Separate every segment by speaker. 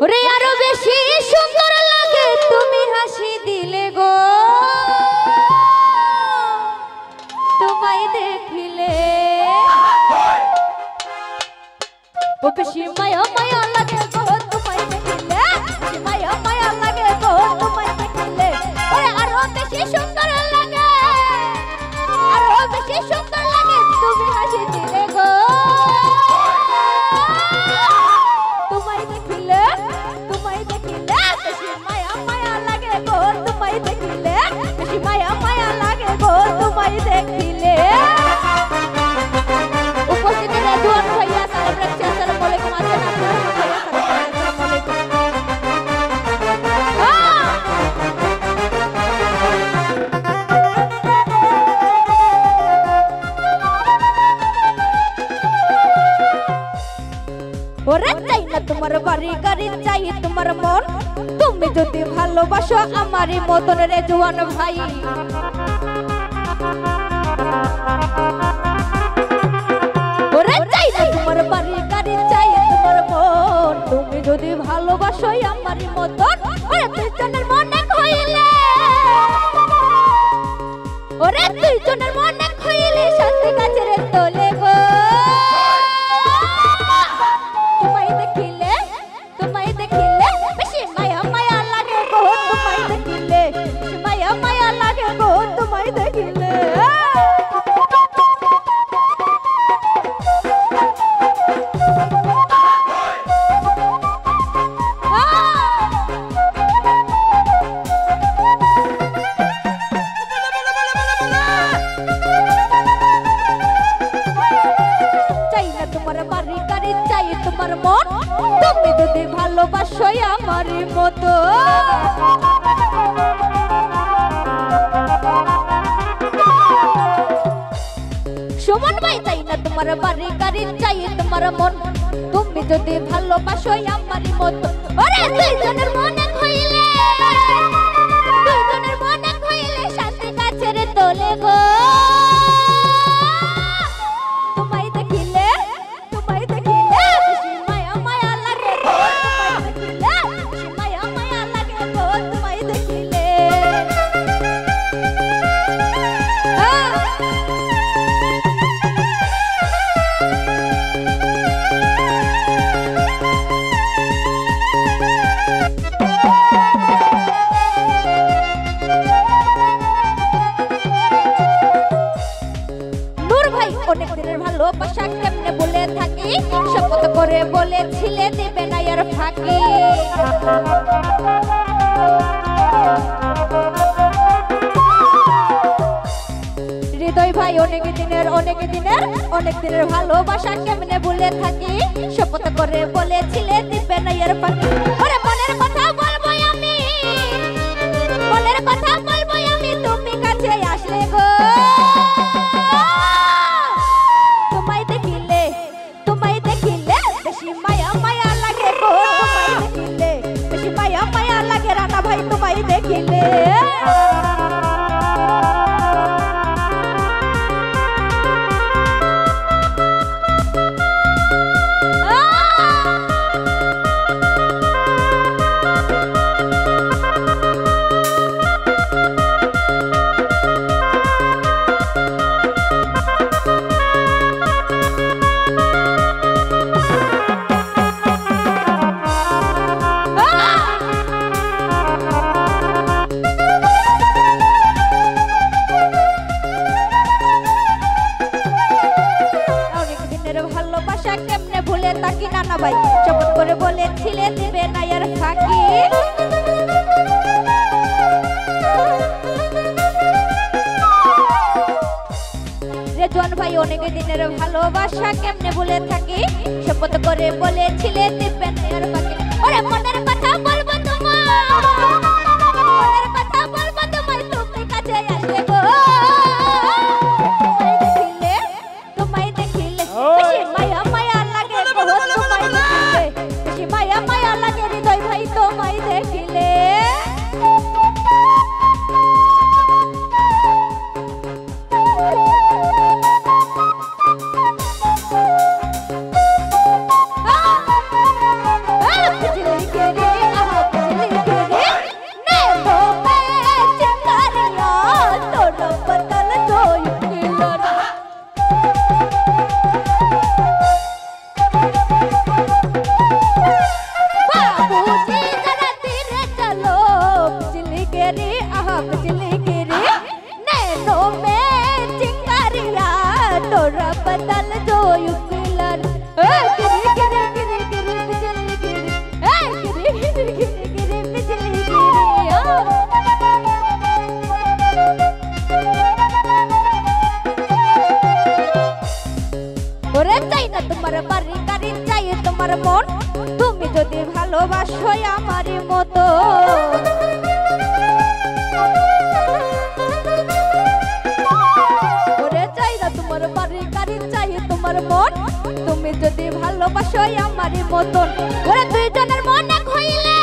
Speaker 1: ওরে আরো বেশি সুন্দর লাগে তুমি হাসি দিলে গো তোমায় দেখিলে ও বেশি মায়া মায়া লাগে গো তোমায় দেখিলে বেশি মায়া মায়া লাগে গো তোমায় দেখিলে ওরে আরো বেশি সুন্দর লাগে আরো বেশি সুন্দর লাগে তুমি হাসি দিলে গো তোমায় দেখিলে বেশি মায়া মায়া লাগে গো তোমায় দেখিলে বেশি মায়া মায়া লাগে গো তোমায় দেখিলে উপস্থিত রেজওয়ান ভাইয়া সাহেব রাখছি আসসালামু আলাইকুম আছেন আপনারা ভাইয়া সাহেব আসসালামু আলাইকুম ওরে চাই না তোমার বাড়ি গাড়ি চাই তোমার মন তুমি যদি ভালোবাসো আমারই মতন রেজওয়ান ভাই ওরে চাই না তোমার বাড়ি গাড়ি চাই তোমার মন তুমি যদি ভালোবাসো আমারই মতন ওরে দুইজনের মনে হইলে ওরে দুইজনের মনে হইলে শান্তি কাছের তোলে গো তুমি যদি ভালোবাসো আমার মতো সুমন ভাই চাই না তোমার বাড়ি গাড়ি চাই তোমার মন তুমি যদি ভালোবাসো আমার মতো ওরে দুইজনের মনে হইলে শান্তি কাছের তোলে গো অনেক দিনের ভালোবাসা কেমনে বলে থাকি শপথ করে বলেছিলে দেবে না আর ফাঁকি হৃদয় ভাই অনেক দিনের ভালোবাসা কেমনে বলে থাকি শপথ করে বলেছিলে দেবে না আর ফাঁকি ওরে মনের কথা বলবো আমি তুমি কাছে আসলে গো বেশি মায়া মায়া লাগে গো তোমায় দেখিলে বেশি মায়া মায়া লাগে রানা ভাই তোমায় দেখিলে ভালোবাসা কেমনে ভুলে থাকি নানা ভাই শপথ করে বলেছিলে দিবে না আর ফাঁকি রেজওয়ান ভাই অনেক দিনের ভালোবাসা কেমনে ভুলে থাকি শপথ করে বলেছিলে দিবে না আর ফাঁকি ওরে মনের কথা বলবো তুমি কাছে আসলে গো তোমায় দেখিলে বেশি মায়া মায়া লাগে গো তোমায় দেখিলে বেশি মায়া মায়া লাগে হৃদয় ভাই তোমায় দেখিলে ভালোবাসো আমারই মতো ওরে চাই না তোমার বাড়ি গাড়ি চাই তোমার মন তুমি যদি ভালোবাসো আমারই মতন ওরে দুইজনের মন এক হইলে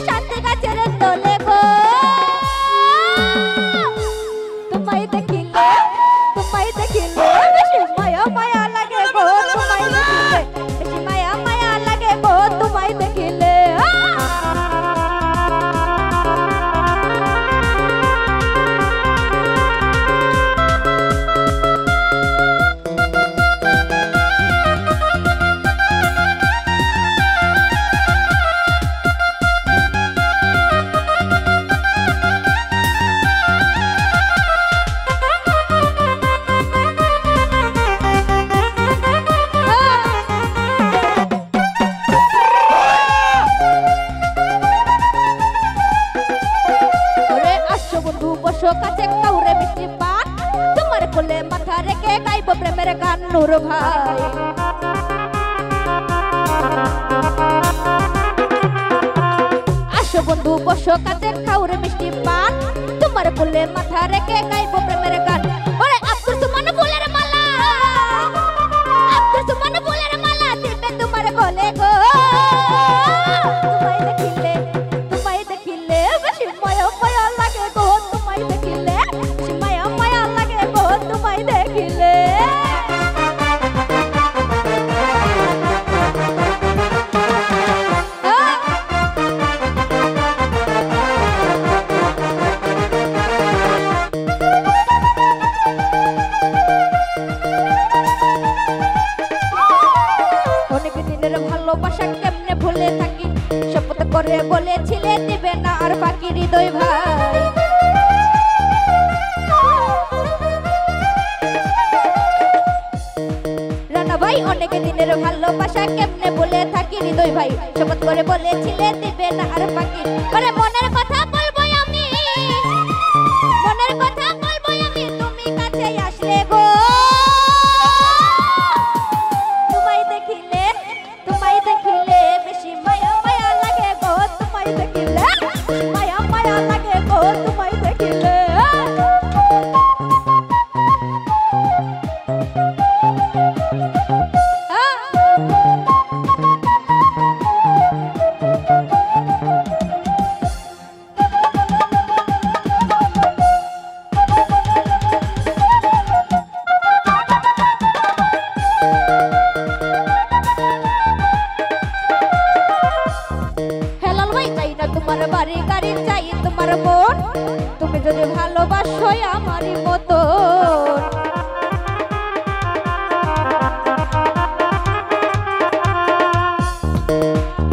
Speaker 1: শান্তি গাছের তলে গো তোমায় দেখিলে বেশি মায়া মায়া লাগে গো তোমায় দেখিলে বেশি মায়া মায়া লাগে গো তোমায় দেখিলে কাছে কাউরে মিষ্টি পান তোমার কোলে মাথা রেখে গাইব প্রেমের গান নূর ভাই আসো বন্ধু বসো কাছে কাউরে মিষ্টি পান তোমার কোলে মাথা রেখে গাইব প্রেমের গান ওরে আব্দুল সুমন ফুলের মালা দিবে তোমার গলে গো তোমায় দেখিলে বেশি মায়া মায়া লাগে গো তোমায় দেখিলে বেশি মায়া মায়া লাগে গো তোমায় দেখিলে অনেক দিনের ভালোবাসা কেমনে ভুলে থাকি শপথ করে বলেছিলে দিবে না আর বাকি হৃদয় ভাই রানা ভাই অনেক দিনের ভালোবাসা কেমনে ভুলে থাকি হৃদয় ভাই শপথ করে বলেছিলে দিবে না আর বাকি আরে মনের কথা বলবো আমি তুমি কাছে আসলে গো তোমায় দেখিলে বেশি মায়া মায়া লাগে গো তোমায় দেখিলে মায়া মায়া লাগে গো তোমায় দেখিলে তোমার বাড়ি গাড়ি চাই তোমার মন তুমি যদি ভালোবাসো আমারই মতো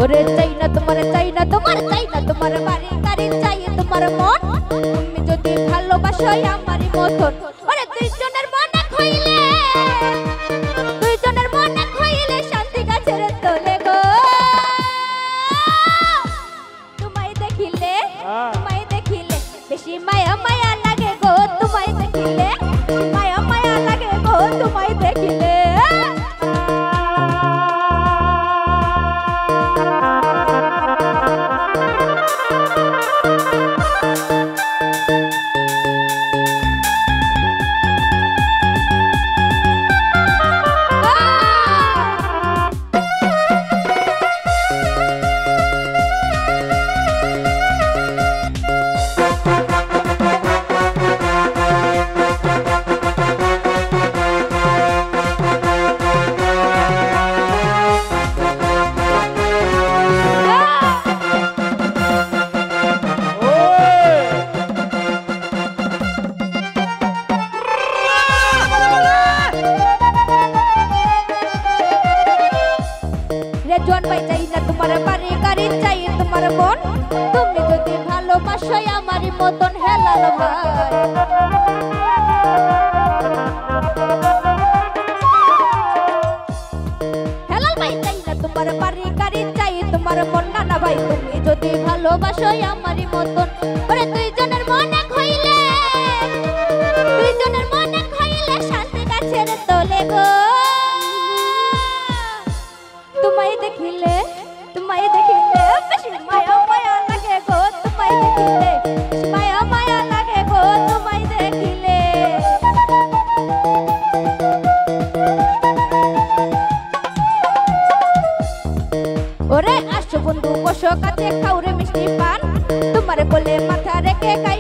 Speaker 1: ওরে চাই না তোমার বাড়ি গাড়ি চাই তোমার মন তুমি যদি ভালোবাসো আমারই মতন ওরে দুইজনের মন এক হইলে শান্তি গাছের তলে গো তোমায় দেখিলে বেশি মায়া মায়া লাগে গো তোমায় দেখিলে মায়া মায়া লাগে গো তোমায় দেখিলে জন ভাই চাই না তোমার বাড়ি গাড়ি চাই তোমার মন তুমি যদি ভালোবাসো আমারই মতন হেলাল ভাই চাই না তোমার বাড়ি গাড়ি চাই তোমার মন নানা ভাই তুমি যদি ভালোবাসো আমারই মতন ওরে দুইজনের মন এক হইলে শান্তি গাছের তলে গো দেখিলে তোমায় দেখিলে বেশি মায়া মায়া লাগে গো তোমায় দেখিলে বেশি মায়া মায়া লাগে গো তোমায় দেখিলে ওরে আসো বন্ধু বসো কাছে খাও রে মিষ্টি পান তোমার কোলে মাথা রেখে খাই